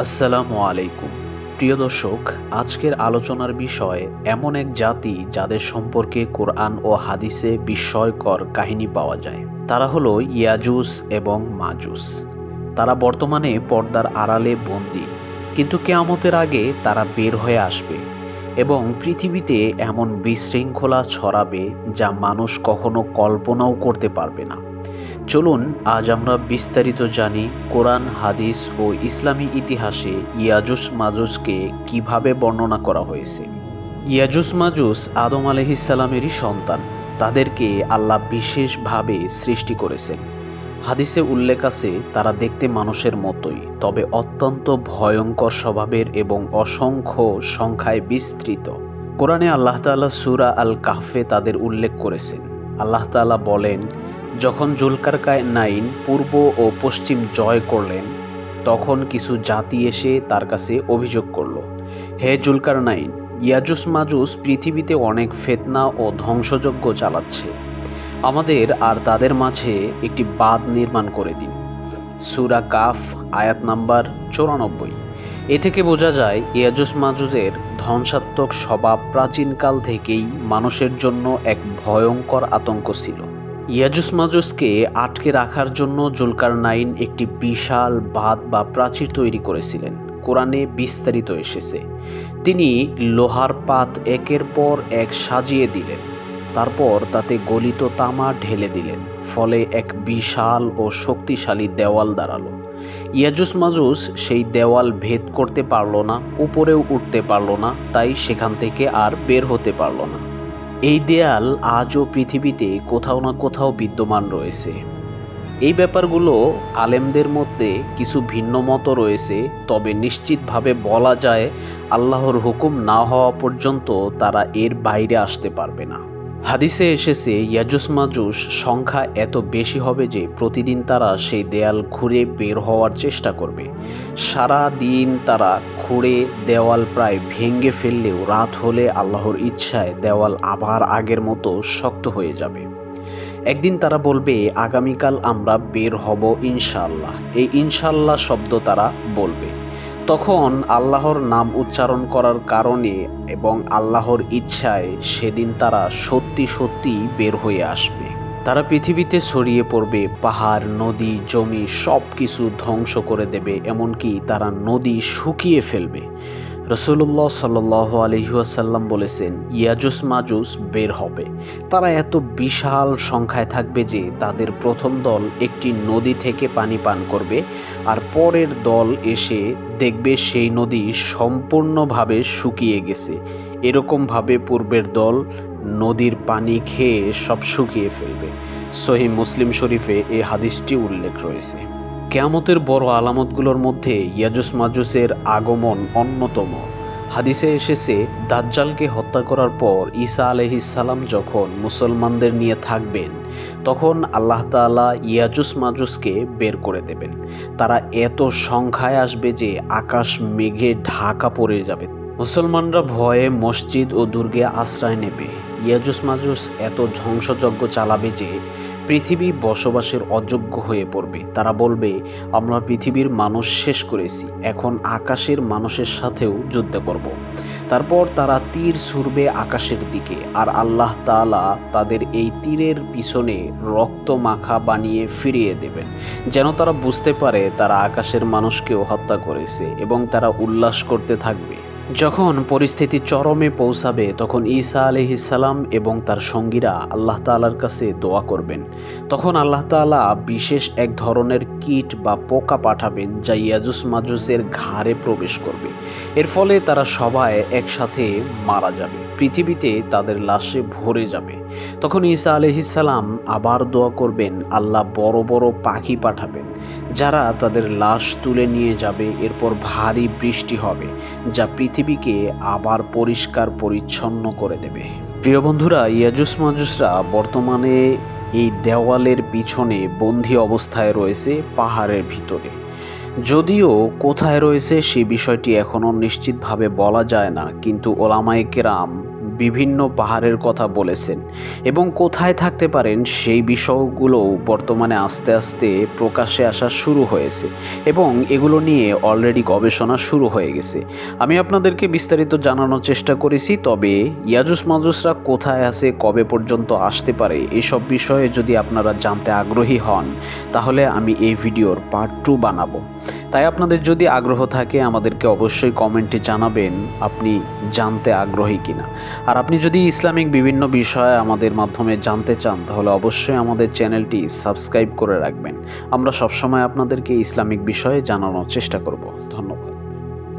আসসালামু আলাইকুম। প্রিয় দর্শক, আজকের আলোচনার বিষয় এমন এক জাতি যাদের সম্পর্কে কোরআন ও হাদিসে বিস্ময়কর কাহিনী পাওয়া যায়। তারা হলো ইয়াজুস এবং মাজুস। তারা বর্তমানে পর্দার আড়ালে বন্দী, কিন্তু কিয়ামতের আগে তারা বের হয়ে আসবে এবং পৃথিবীতে এমন বিশৃঙ্খলা ছড়াবে যা মানুষ কখনো কল্পনাও করতে পারবে না। চলুন আজ আমরা বিস্তারিত জানি কোরআন, হাদিস ও ইসলামী ইতিহাসে ইয়াজুস মাজুসকে কিভাবে বর্ণনা করা হয়েছে। ইয়াজুস মাজুস আদম আলাইহিসসালামেরই সন্তান। তাদেরকে আল্লাহ বিশেষভাবে সৃষ্টি করেছেন। হাদিসে উল্লেখ আছে তারা দেখতে মানুষের মতোই, তবে অত্যন্ত ভয়ঙ্কর স্বভাবের এবং অসংখ্য সংখ্যায় বিস্তৃত। কোরআনে আল্লাহ তাআলা সূরা আল কাহফে তাদের উল্লেখ করেছেন। আল্লাহ তাআলা বলেন, যখন জুলকারনাইন পূর্ব ও পশ্চিম জয় করলেন, তখন কিছু জাতি এসে তার কাছে অভিযোগ করল, হে জুলকারনাইন, ইয়াজুস মাজুস পৃথিবীতে অনেক ফিতনা ও ধ্বংসযজ্ঞ চালাচ্ছে। আমাদের আর তাদের মাঝে একটি বাঁধ নির্মাণ করে দিন। সূরা কাফ আয়াত নাম্বার 94। এ থেকে বোঝা যায় ইয়াজুস মাজুসের ধ্বংসাত্মক স্বভাব প্রাচীনকাল থেকেই মানুষের জন্য এক ভয়ঙ্কর আতঙ্ক ছিল। ইয়াজুস মাজুসকে আটকে রাখার জন্য জুলকারনাইন একটি বিশাল বাঁধ বা প্রাচীর তৈরি করেছিলেন। কোরআনে বিস্তারিত এসেছে, তিনি লোহার পাত একের পর এক সাজিয়ে দিলেন, তারপর তাতে গলিত তামা ঢেলে দিলেন, ফলে এক বিশাল ও শক্তিশালী দেওয়াল দাঁড়ালো। ইয়াজুস মাজুস সেই দেওয়াল ভেদ করতে পারল না, উপরেও উঠতে পারল না, তাই সেখান থেকে আর বের হতে পারল না। এই দেয়াল আজও পৃথিবীতে কোথাও না কোথাও বিদ্যমান রয়েছে। এই ব্যাপারগুলো আলেমদের মধ্যে কিছু ভিন্ন মত রয়েছে, তবে নিশ্চিতভাবে বলা যায় আল্লাহর হুকুম না হওয়া পর্যন্ত তারা এর বাইরে আসতে পারবে না। হাদিসে এসেছে ইয়াজুস মাজুস সংখ্যা এত বেশি হবে যে প্রতিদিন তারা সেই দেয়াল ঘুরে বের হওয়ার চেষ্টা করবে। সারা দিন তারা খুঁড়ে দেওয়াল প্রায় ভেঙে ফেললেও রাত হলে আল্লাহর ইচ্ছায় দেওয়াল আবার আগের মতো শক্ত হয়ে যাবে। একদিন তারা বলবে, আগামীকাল আমরা বের হব ইনশাআল্লাহ। এই ইনশাআল্লাহ শব্দ তারা বলবে। তখন আল্লাহর নাম উচ্চারণ করার কারণে এবং আল্লাহর ইচ্ছায় সেদিন তারা সত্যি সত্যি বের হয়ে আসবে। তারা পৃথিবীতে ছড়িয়ে পড়বে, পাহাড়, নদী, জমি সব কিছু ধ্বংস করে দেবে, এমনকি তারা নদী শুকিয়ে ফেলবে। রাসূলুল্লাহ সাল্লাল্লাহু আলাইহি ওয়াসাল্লাম বলেছেন, ইয়াজুস মাজুস বের হবে। তারা এত বিশাল সংখ্যায় থাকবে যে তাদের প্রথম দল একটি নদী থেকে পানি পান করবে, আর পরের দল এসে দেখবে সেই নদী সম্পূর্ণভাবে শুকিয়ে গেছে। এরকমভাবে পূর্বের দল নদীর পানি খেয়ে সব শুকিয়ে ফেলবে। সহিহ মুসলিম শরীফে এই হাদিসটি উল্লেখ রয়েছে। কিয়ামতের বড় আলামতগুলোর মধ্যে ইয়াজুস মাজুসের আগমন অন্যতম। হাদিসে এসেছে, দাজ্জালকে হত্যা করার পর ঈসা আলাইহিসসালাম যখন মুসলমানদের নিয়ে থাকবেন, তখন আল্লাহ তাআলা ইয়াজুস মাজুসকে বের করে দেবেন। তারা এত সংখ্যায় আসবে যে আকাশ মেঘে ঢাকা পড়ে যাবে। মুসলমানরা ভয়ে মসজিদ ও দুর্গে আশ্রয় নেবে। ইয়াজুস মাজুস এত ধ্বংসযজ্ঞ চালাবে যে পৃথিবী বসবাসের অযোগ্য হয়ে পড়বে। তারা বলবে, আমরা পৃথিবীর মানুষ শেষ করেছি, এখন আকাশের মানুষের সাথেও যুদ্ধ করব। তারপর তারা তীর ছুড়বে আকাশের দিকে, আর আল্লাহ তাআলা তাদের এই তীরের পিছনে রক্ত মাখা বানিয়ে ফিরিয়ে দেবেন, যেন তারা বুঝতে পারে তারা আকাশের মানুষকেও হত্যা করেছে, এবং তারা উল্লাস করতে থাকবে। যখন পরিস্থিতি চরমে পৌঁছাবে, তখন ঈসা আলাইহিসসালাম এবং তার সঙ্গীরা আল্লাহ তাআলার কাছে দোয়া করবেন। তখন আল্লাহ তাআলা বিশেষ এক ধরনের কীট বা পোকা পাঠাবেন, যা ইয়াজুস মাজুসের ঘাড়ে প্রবেশ করবে। এর ফলে তারা সবাই একসাথে মারা যাবে, পৃথিবীতে তাদের লাশে ভরে যাবে। তখন ঈসা আলাইহিসসালাম আবার দোয়া করবেন, আল্লাহ বড় বড় পাখি পাঠাবেন, যারা তাদের লাশ তুলে নিয়ে যাবে। এরপর ভারী বৃষ্টি হবে, যা পৃথিবীকে আবার পরিষ্কার পরিচ্ছন্ন করে দেবে। প্রিয় বন্ধুরা, ইয়াজুস মাজুসরা বর্তমানে এই দেওয়ালের পিছনে বন্দী অবস্থায় রয়েছে পাহাড়ের ভিতরে। যদিও কোথায় রয়েছে সে বিষয়টি এখনও নিশ্চিতভাবে বলা যায় না, কিন্তু ওলামায়ে কেরাম বিভিন্ন পাহাড়ের কথা বলেছেন এবং কোথায় থাকতে পারেন সেই বিষয়গুলোও বর্তমানে আস্তে আস্তে প্রকাশ্যে আসা শুরু হয়েছে এবং এগুলো নিয়ে অলরেডি গবেষণা শুরু হয়ে গেছে। আমি আপনাদেরকে বিস্তারিত জানানোর চেষ্টা করেছি, তবে ইয়াজুজ মাজুজরা কোথায় আছে, কবে পর্যন্ত আসতে পারে, এসব বিষয়ে যদি আপনারা জানতে আগ্রহী হন তাহলে আমি এই ভিডিওর পার্ট 2 বানাবো। তাই আপনাদের যদি আগ্রহ থাকে আমাদেরকে অবশ্যই কমেন্টে জানাবেন আপনি জানতে আগ্রহী কিনা। আর আপনি যদি ইসলামিক বিভিন্ন বিষয়ে আমাদের মাধ্যমে জানতে চান তাহলে অবশ্যই আমাদের চ্যানেলটি সাবস্ক্রাইব করে রাখবেন। আমরা সবসময় আপনাদেরকে ইসলামিক বিষয়ে জানানোর চেষ্টা করব। ধন্যবাদ।